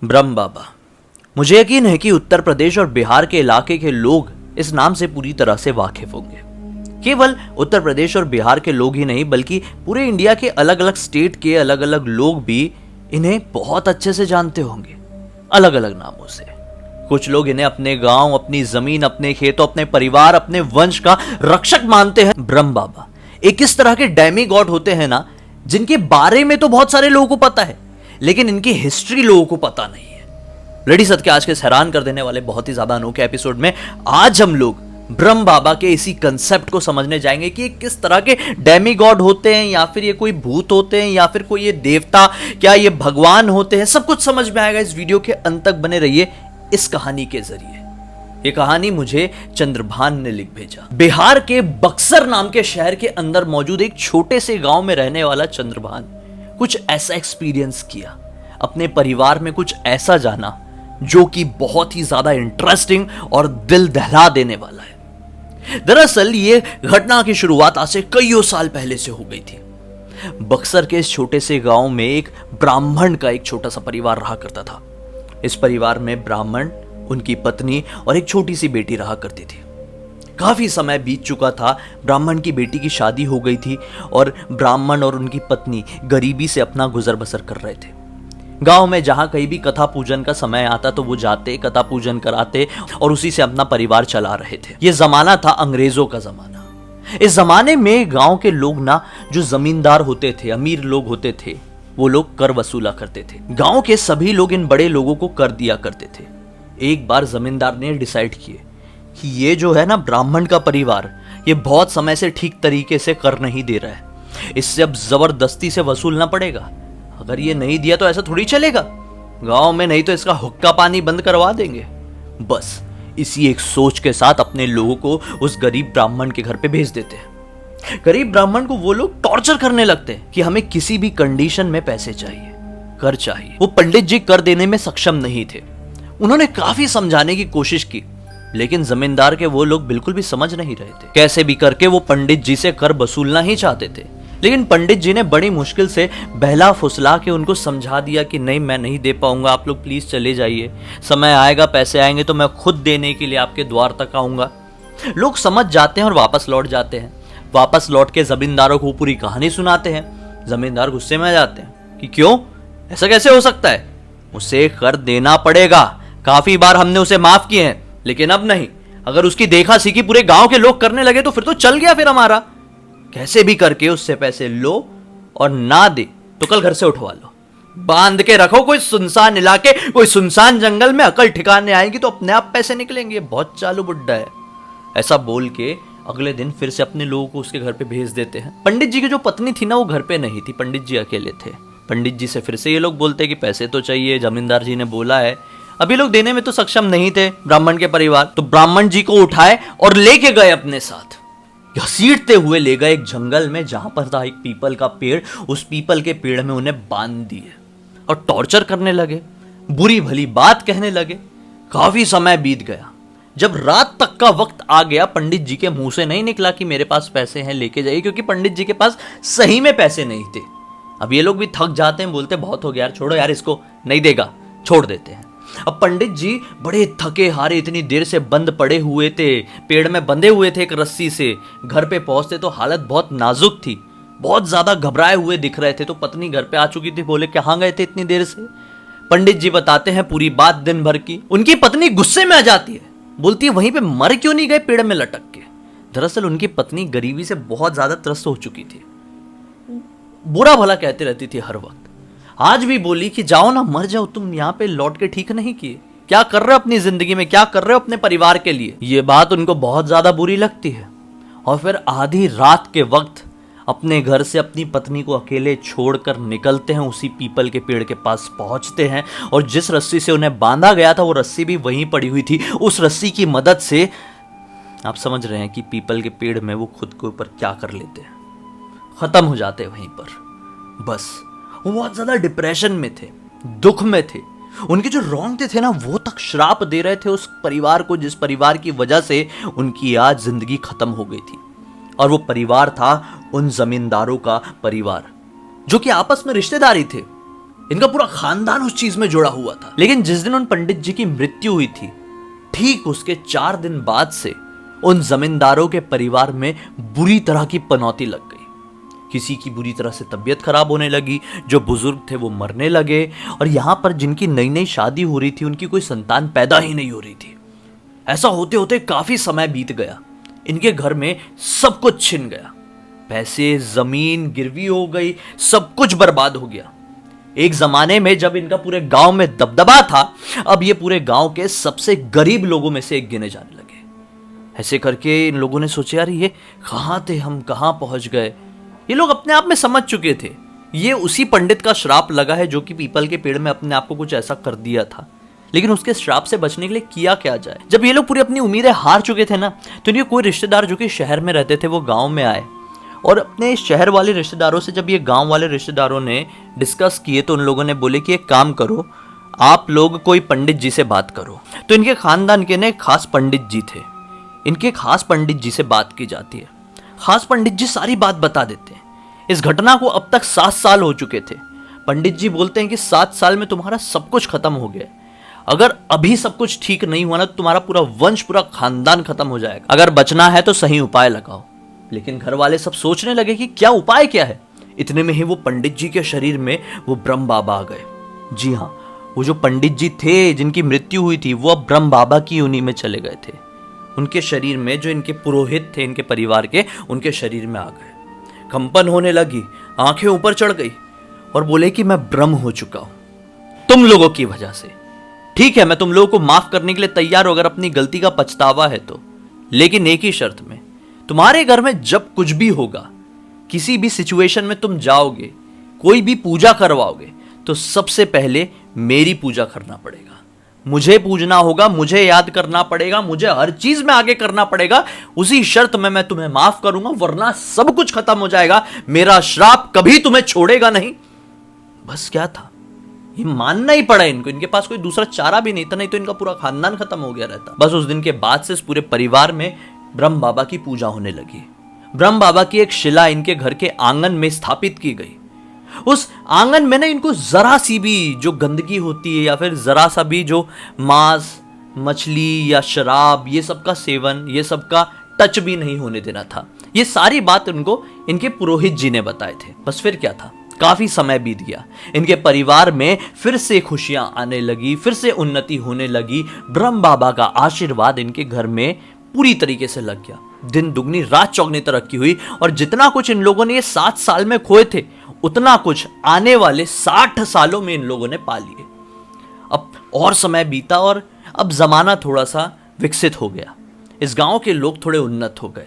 ब्रह्म बाबा। मुझे यकीन है कि उत्तर प्रदेश और बिहार के इलाके के लोग इस नाम से पूरी तरह से वाकिफ होंगे। केवल उत्तर प्रदेश और बिहार के लोग ही नहीं बल्कि पूरे इंडिया के अलग अलग स्टेट के अलग अलग लोग भी इन्हें बहुत अच्छे से जानते होंगे, अलग अलग नामों से। कुछ लोग इन्हें अपने गांव, अपनी जमीन, अपने खेतों, अपने परिवार, अपने वंश का रक्षक मानते हैं। ब्रह्म बाबा एक इस तरह के डेमी गॉड होते हैं ना, जिनके बारे में तो बहुत सारे लोगों को पता है लेकिन इनकी हिस्ट्री लोगों को पता नहीं है। रेडी सत के आज के हैरान कर देने वाले बहुत ही ज्यादा अनोखे एपिसोड में आज हम लोग ब्रह्म बाबा के इसी कंसेप्ट को समझने जाएंगे कि ये किस तरह के डेमी गॉड होते हैं, या फिर ये कोई भूत होते हैं, या फिर कोई ये देवता, क्या ये भगवान होते हैं। सब कुछ समझ में आएगा। इस वीडियो के अंत तक बने रहिए इस कहानी के जरिए। ये कहानी मुझे चंद्रभान ने लिख भेजा। बिहार के बक्सर नाम के शहर के अंदर मौजूद एक छोटे से गांव में रहने वाला चंद्रभान कुछ ऐसा एक्सपीरियंस किया, अपने परिवार में कुछ ऐसा जाना जो कि बहुत ही ज्यादा इंटरेस्टिंग और दिल दहला देने वाला है। दरअसल ये घटना की शुरुआत आज से कईयों साल पहले से हो गई थी। बक्सर के इस छोटे से गांव में एक ब्राह्मण का एक छोटा सा परिवार रहा करता था। इस परिवार में ब्राह्मण, उनकी पत्नी और एक छोटी सी बेटी रहा करती थी। काफी समय बीत चुका था, ब्राह्मण की बेटी की शादी हो गई थी और ब्राह्मण और उनकी पत्नी गरीबी से अपना गुजर बसर कर रहे थे। गांव में जहां कहीं भी कथा पूजन का समय आता तो वो जाते, कथा पूजन कराते और उसी से अपना परिवार चला रहे थे। ये जमाना था अंग्रेजों का जमाना। इस जमाने में गांव के लोग ना, जो जमींदार होते थे, अमीर लोग होते थे, वो लोग कर वसूला करते थे। गांव के सभी लोग इन बड़े लोगों को कर दिया करते थे। एक बार जमींदार ने डिसाइड किए कि ये जो है ना ब्राह्मण का परिवार, ये बहुत समय से ठीक तरीके से कर नहीं दे रहा है, इससे अब जबरदस्ती से वसूलना पड़ेगा। अगर ये नहीं दिया तो ऐसा थोड़ी चलेगा गांव में, नहीं तो इसका हुक्का पानी बंद करवा देंगे। बस इसी एक सोच के साथ अपने लोगों को उस गरीब ब्राह्मण के घर पे भेज देते हैं। गरीब ब्राह्मण को वो लोग टॉर्चर करने लगते हैं कि हमें किसी भी कंडीशन में पैसे चाहिए, कर चाहिए। वो पंडित जी कर देने में सक्षम नहीं थे। उन्होंने काफी समझाने की कोशिश की लेकिन जमींदार के वो लोग बिल्कुल भी समझ नहीं रहे थे। कैसे भी करके वो पंडित जी से कर वसूलना ही चाहते थे, लेकिन पंडित जी ने बड़ी मुश्किल से बहला फुसला के उनको समझा दिया कि नहीं, मैं नहीं दे पाऊंगा, आप लोग प्लीज चले जाइए, समय आएगा, पैसे आएंगे तो मैं खुद देने के लिए आपके द्वार तक आऊंगा। लोग समझ जाते हैं और वापस लौट जाते हैं। वापस लौट के जमींदारों को पूरी कहानी सुनाते हैं। जमींदार गुस्से में आ जाते हैं कि क्यों, ऐसा कैसे हो सकता है, उसे कर देना पड़ेगा। काफी बार हमने उसे माफ किए हैं लेकिन अब नहीं। अगर उसकी देखा सीखी पूरे गांव के लोग करने लगे तो फिर तो चल गया फिर हमारा। कैसे भी करके उससे पैसे लो और ना दे तो कल घर से उठवा लो, बांध के रखो कोई सुनसान इलाके, कोई सुनसान जंगल में। अकल ठिकाने आएगी तो अपने आप पैसे निकलेंगे, बहुत चालू बुड्ढा है। ऐसा बोल के अगले दिन फिर से अपने लोगों को उसके घर पे भेज देते हैं। पंडित जी की जो पत्नी थी ना, वो घर पे नहीं थी, पंडित जी अकेले थे। पंडित जी से फिर से ये लोग बोलते कि पैसे तो चाहिए, जमींदार जी ने बोला है। अभी लोग देने में तो सक्षम नहीं थे ब्राह्मण के परिवार, तो ब्राह्मण जी को उठाए और लेके गए अपने साथ। घसीटते हुए ले गए एक जंगल में जहां पर था एक पीपल का पेड़। उस पीपल के पेड़ में उन्हें बांध दिए और टॉर्चर करने लगे, बुरी भली बात कहने लगे। काफी समय बीत गया। जब रात तक का वक्त आ गया, पंडित जी के मुंह से नहीं निकला कि मेरे पास पैसे हैं, लेके जाइए, क्योंकि पंडित जी के पास सही में पैसे नहीं थे। अब ये लोग भी थक जाते हैं, बोलते बहुत हो गया यार, छोड़ो यार, इसको नहीं देगा, छोड़ देते हैं। अब पंडित जी बड़े थके हारे, इतनी देर से बंद पड़े हुए थे, पेड़ में बंधे हुए थे एक रस्सी से। घर पे पहुंचते तो हालत बहुत नाजुक थी, बहुत ज्यादा घबराए हुए दिख रहे थे। तो पत्नी घर पे आ चुकी थी। बोले कहां गए थे इतनी देर से? पंडित जी बताते हैं पूरी बात दिन भर की। उनकी पत्नी गुस्से में आ जाती है, बोलती है वहीं पे मर क्यों नहीं गए पेड़ में लटक के। दरअसल उनकी पत्नी गरीबी से बहुत ज्यादा त्रस्त हो चुकी थी, बुरा भला कहती रहती थी हर वक्त। आज भी बोली कि जाओ ना, मर जाओ, तुम यहाँ पे लौट के ठीक नहीं किए, क्या कर रहे हो अपनी जिंदगी में, क्या कर रहे हो अपने परिवार के लिए। ये बात उनको बहुत ज्यादा बुरी लगती है। और फिर आधी रात के वक्त अपने घर से अपनी पत्नी को अकेले छोड़कर निकलते हैं, उसी पीपल के पेड़ के पास पहुंचते हैं और जिस रस्सी से उन्हें बांधा गया था वो रस्सी भी वहीं पड़ी हुई थी। उस रस्सी की मदद से आप समझ रहे हैं कि पीपल के पेड़ में वो खुद के ऊपर क्या कर लेते हैं, खत्म हो जाते हैं वहीं पर। बस वो बहुत ज्यादा डिप्रेशन में थे, दुख में थे। उनके जो रोंगटे थे ना, वो तक श्राप दे रहे थे उस परिवार को, जिस परिवार की वजह से उनकी आज जिंदगी खत्म हो गई थी। और वो परिवार था उन जमींदारों का परिवार, जो कि आपस में रिश्तेदारी थे। इनका पूरा खानदान उस चीज में जुड़ा हुआ था। लेकिन जिस दिन उन पंडित जी की मृत्यु हुई थी, ठीक उसके 4 दिन बाद से उन जमींदारों के परिवार में बुरी तरह की पनौती लग गई। किसी की बुरी तरह से तबीयत खराब होने लगी, जो बुजुर्ग थे वो मरने लगे, और यहां पर जिनकी नई नई शादी हो रही थी उनकी कोई संतान पैदा ही नहीं हो रही थी। ऐसा होते होते काफी समय बीत गया। इनके घर में सब कुछ छिन गया, पैसे, जमीन गिरवी हो गई, सब कुछ बर्बाद हो गया। एक जमाने में जब इनका पूरे गांव में दबदबा था, अब ये पूरे गांव के सबसे गरीब लोगों में से एक गिने जाने लगे। ऐसे करके इन लोगों ने सोचा, यार ये कहां थे, हम कहां पहुंच गए। ये लोग अपने आप में समझ चुके थे ये उसी पंडित का श्राप लगा है जो कि पीपल के पेड़ में अपने आप को कुछ ऐसा कर दिया था। लेकिन उसके श्राप से बचने के लिए किया क्या जाए। जब ये लोग पूरी अपनी उम्मीदें हार चुके थे ना, तो इनके कोई रिश्तेदार जो कि शहर में रहते थे वो गांव में आए, और अपने शहर वाले रिश्तेदारों से जब ये गांव वाले रिश्तेदारों ने डिस्कस किए तो उन लोगों ने बोले कि एक काम करो, आप लोग कोई पंडित जी से बात करो। तो इनके खानदान के ने खास पंडित जी थे, इनके खास पंडित जी से बात की जाती है। खास पंडित जी सारी बात बता देते हैं। इस घटना को अब तक 7 साल हो चुके थे। पंडित जी बोलते हैं कि 7 साल में तुम्हारा सब कुछ खत्म हो गया। अगर अभी सब कुछ ठीक नहीं हुआ ना तो तुम्हारा पूरा वंश, पूरा खानदान खत्म हो जाएगा। अगर बचना है तो सही उपाय लगाओ। लेकिन घर वाले सब सोचने लगे कि क्या उपाय क्या है। इतने में ही वो पंडित जी के शरीर में वो ब्रह्म बाबा आ गए। जी हाँ, वो जो पंडित जी थे जिनकी मृत्यु हुई थी वो अब ब्रह्म बाबा की योनि में चले गए थे। उनके शरीर में जो इनके पुरोहित थे इनके परिवार के, उनके शरीर में आ गए। कंपन होने लगी, आंखें ऊपर चढ़ गई और बोले कि मैं ब्रह्म हो चुका हूं तुम लोगों की वजह से। ठीक है, मैं तुम लोगों को माफ करने के लिए तैयार हूं अगर अपनी गलती का पछतावा है तो, लेकिन एक ही शर्त में, तुम्हारे घर में जब कुछ भी होगा, किसी भी सिचुएशन में तुम जाओगे, कोई भी पूजा करवाओगे, तो सबसे पहले मेरी पूजा करना पड़ेगा। मुझे पूजना होगा, मुझे याद करना पड़ेगा, मुझे हर चीज में आगे करना पड़ेगा। उसी शर्त में मैं तुम्हें माफ करूंगा, वरना सब कुछ खत्म हो जाएगा। मेरा श्राप कभी तुम्हें छोड़ेगा नहीं। बस क्या था, ये मानना ही पड़ा इनको। इनके पास कोई दूसरा चारा भी नहीं था, नहीं तो इनका पूरा खानदान खत्म हो गया रहता। बस उस दिन के बाद से इस पूरे परिवार में ब्रह्म बाबा की पूजा होने लगी। ब्रह्म बाबा की एक शिला इनके घर के आंगन में स्थापित की गई। उस आंगन में ना इनको जरा सी भी जो गंदगी होती है या फिर जरा सा भी जो मांस, मछली या शराब, ये सब का सेवन, ये सब का टच भी नहीं होने देना था। ये सारी बात उनको इनके पुरोहित जी ने बताए थे। बस फिर क्या था, काफी समय बीत गया। इनके परिवार में फिर से खुशियां आने लगी, फिर से उन्नति होने लगी। ब्रह्म बाबा का आशीर्वाद इनके घर में पूरी तरीके से लग गया। दिन दुगनी रात चौगनी तरक्की हुई, और जितना कुछ इन लोगों ने ये 7 साल में खोए थे, उतना कुछ आने वाले 60 सालों में इन लोगों ने पा लिए। अब और समय बीता और अब जमाना थोड़ा सा विकसित हो गया। इस गांव के लोग थोड़े उन्नत हो गए।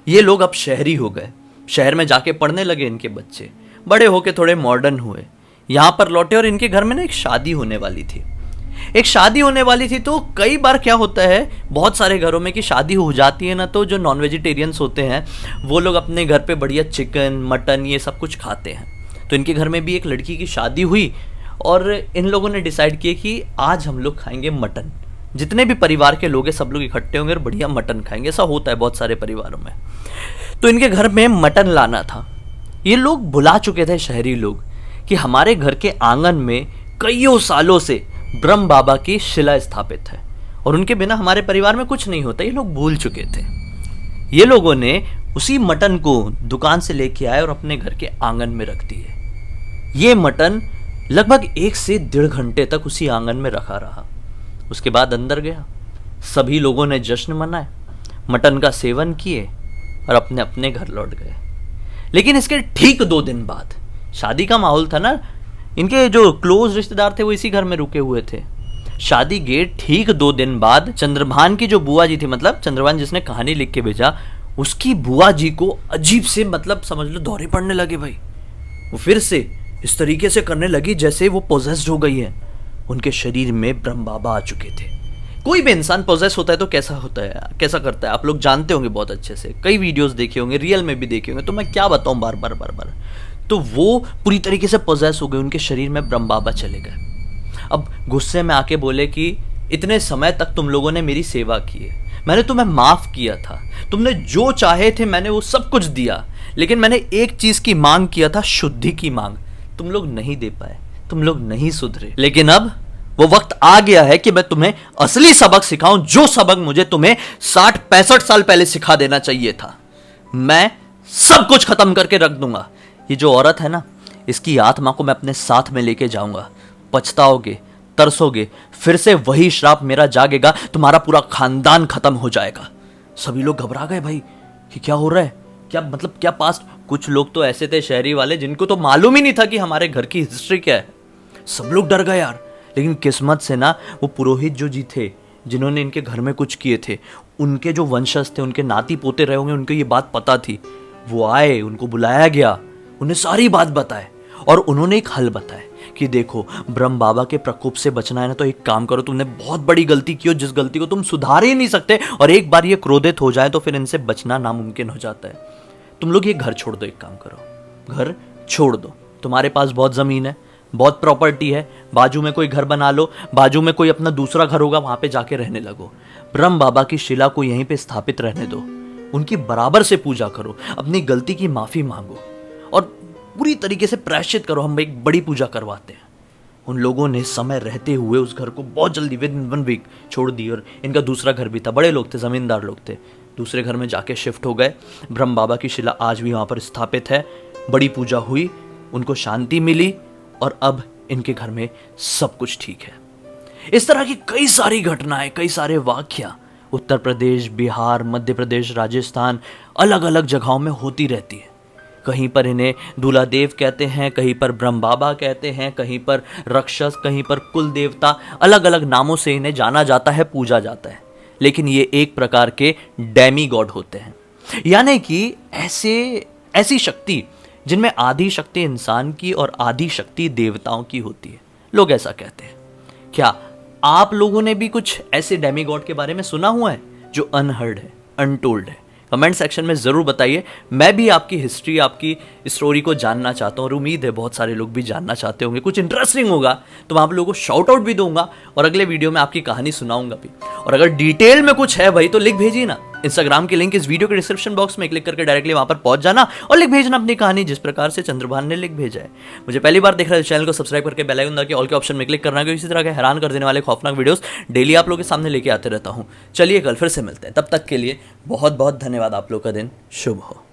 ये लोग अब शहरी हो गए, शहर में जाके पढ़ने लगे। इनके बच्चे बड़े होके थोड़े मॉडर्न हुए, यहाँ पर लौटे, और इनके घर में ना एक शादी होने वाली थी। तो कई बार क्या होता है, बहुत सारे घरों में कि शादी हो जाती है ना, तो जो नॉन वेजिटेरियंस होते हैं वो लोग अपने घर पे बढ़िया चिकन, मटन, ये सब कुछ खाते हैं। तो इनके घर में भी एक लड़की की शादी हुई और इन लोगों ने डिसाइड किया कि आज हम लोग खाएंगे मटन। जितने भी परिवार के लोग हैं सब लोग इकट्ठे होंगे और बढ़िया मटन खाएंगे। ऐसा होता है बहुत सारे परिवारों में। तो इनके घर में मटन लाना था। ये लोग भुला चुके थे, शहरी लोग, कि हमारे घर के आंगन में कईयों सालों से ब्रह्म बाबा की शिला स्थापित है और उनके बिना हमारे परिवार में कुछ नहीं होता। ये लोग भूल चुके थे। ये लोगों ने उसी मटन को दुकान से लेके आए और अपने घर के आंगन में रख दिए। ये मटन लगभग 1 से 1.5 घंटे तक उसी आंगन में रखा रहा। उसके बाद अंदर गया, सभी लोगों ने जश्न मनाया, मटन का सेवन किए और अपने अपने घर लौट गए। लेकिन इसके ठीक 2 दिन बाद, शादी का माहौल था ना, इनके जो क्लोज रिश्तेदार थे वो इसी घर में रुके हुए थे। शादी के ठीक 2 दिन बाद चंद्रभान की जो बुआ जी थी, मतलब चंद्रभान जिसने कहानी लिख के भेजा, उसकी बुआ जी को अजीब से, मतलब समझ लो दौरे पड़ने लगे भाई। वो फिर से इस तरीके से करने लगी जैसे वो पोजेस्ड हो गई है। उनके शरीर में ब्रह्म बाबा आ चुके थे। कोई भी इंसान पोजेस होता है तो कैसा होता है, कैसा करता है, आप लोग जानते होंगे बहुत अच्छे से, कई वीडियोस देखे होंगे, रियल में भी देखे होंगे, तो मैं क्या बताऊं बार बार। तो वो पूरी तरीके से पोजेस हो गए, उनके शरीर में ब्रह्म बाबा चले गए। अब गुस्से में आके बोले कि इतने समय तक तुम लोगों ने मेरी सेवा की है, मैंने तुम्हें माफ किया था, तुमने जो चाहे थे मैंने वो सब कुछ दिया, लेकिन मैंने एक चीज की मांग किया था, शुद्धि की मांग, तुम लोग नहीं दे पाए। तुम लोग नहीं सुधरे। लेकिन अब वो वक्त आ गया है कि मैं तुम्हें असली सबक सिखाऊं, जो सबक मुझे तुम्हें 60-65 साल पहले सिखा देना चाहिए था। मैं सब कुछ खत्म करके रख दूंगा। ये जो औरत है ना, इसकी आत्मा को मैं अपने साथ में लेके जाऊंगा। पछताओगे, तरसोगे, फिर से वही श्राप मेरा जागेगा, तुम्हारा पूरा खानदान खत्म हो जाएगा। सभी लोग घबरा गए भाई कि क्या हो रहा है, क्या मतलब क्या पास्ट। कुछ लोग तो ऐसे थे शहरी वाले जिनको तो मालूम ही नहीं था कि हमारे घर की हिस्ट्री क्या है। सब लोग डर गए यार। लेकिन किस्मत से ना वो पुरोहित जो जी थे, जिन्होंने इनके घर में कुछ किए थे, उनके जो वंशज थे, उनके नाती पोते रहे होंगे, उनको ये बात पता थी। वो आए, उनको बुलाया गया, उन्हें सारी बात बताए और उन्होंने एक हल बताया कि देखो, ब्रह्म बाबा के प्रकोप से बचना है ना, तो एक काम करो, तुमने बहुत बड़ी गलती की हो, जिस गलती को तुम सुधार ही नहीं सकते, और एक बार ये क्रोधित हो जाए तो फिर इनसे बचना नामुमकिन हो जाता है। तुम लोग ये घर छोड़ दो, एक काम करो, घर छोड़ दो। तुम्हारे पास बहुत जमीन है, बहुत प्रॉपर्टी है, बाजू में कोई घर बना लो, बाजू में कोई अपना दूसरा घर होगा, वहां पे जाके रहने लगो। ब्रह्म बाबा की शिला को यहीं पे स्थापित रहने दो, उनकी बराबर से पूजा करो, अपनी गलती की माफी मांगो और पूरी तरीके से प्रायश्चित करो। हम एक बड़ी पूजा करवाते हैं। उन लोगों ने समय रहते हुए उस घर को बहुत जल्दी विदिन 1 वीक छोड़ दी, और इनका दूसरा घर भी था, बड़े लोग थे, जमींदार लोग थे, दूसरे घर में जाके शिफ्ट हो गए। ब्रह्म बाबा की शिला आज भी वहां पर स्थापित है। बड़ी पूजा हुई, उनको शांति मिली और अब इनके घर में सब कुछ ठीक है। इस तरह की कई सारी घटनाएं, कई सारे वाकया उत्तर प्रदेश, बिहार, मध्य प्रदेश, राजस्थान, अलग अलग जगहों में होती रहती है। कहीं पर इन्हें दूल्हा देव कहते हैं, कहीं पर ब्रह्म बाबा कहते हैं, कहीं पर राक्षस, कहीं पर कुल देवता, अलग अलग नामों से इन्हें जाना जाता है, पूजा जाता है। लेकिन ये एक प्रकार के डेमी गॉड होते हैं, यानी कि ऐसी शक्ति जिनमें आधी शक्ति इंसान की और आधी शक्ति देवताओं की होती है। लोग ऐसा कहते हैं। क्या आप लोगों ने भी कुछ ऐसे डेमी गॉड के बारे में सुना हुआ है जो अनहर्ड है, अनटोल्ड है? कमेंट सेक्शन में ज़रूर बताइए। मैं भी आपकी हिस्ट्री, आपकी स्टोरी को जानना चाहता हूँ और उम्मीद है बहुत सारे लोग भी जानना चाहते होंगे। कुछ इंटरेस्टिंग होगा तो मैं आप लोगों को शाउट आउट भी दूंगा और अगले वीडियो में आपकी कहानी सुनाऊंगा भी। और अगर डिटेल में कुछ है भाई तो लिख भेजिए ना। इंस्टाग्राम की लिंक इस वीडियो के डिस्क्रिप्शन बॉक्स में क्लिक करके डायरेक्टली वहां पर पहुंच जाना और लिख भेजना अपनी कहानी, जिस प्रकार से चंद्रभान ने लिख भेजा है। मुझे पहली बार देख रहे हैं, चैनल को सब्सक्राइब करके बेल आइकन दबा के ऑल के ऑप्शन में क्लिक करना, क्योंकि इसी तरह के हैरान कर देने वाले खौफनाक वीडियोस डेली आप लोगों के सामने लेके आते रहता हूं। चलिए कल फिर से मिलते हैं, तब तक के लिए बहुत बहुत धन्यवाद। आप लोग का दिन शुभ हो।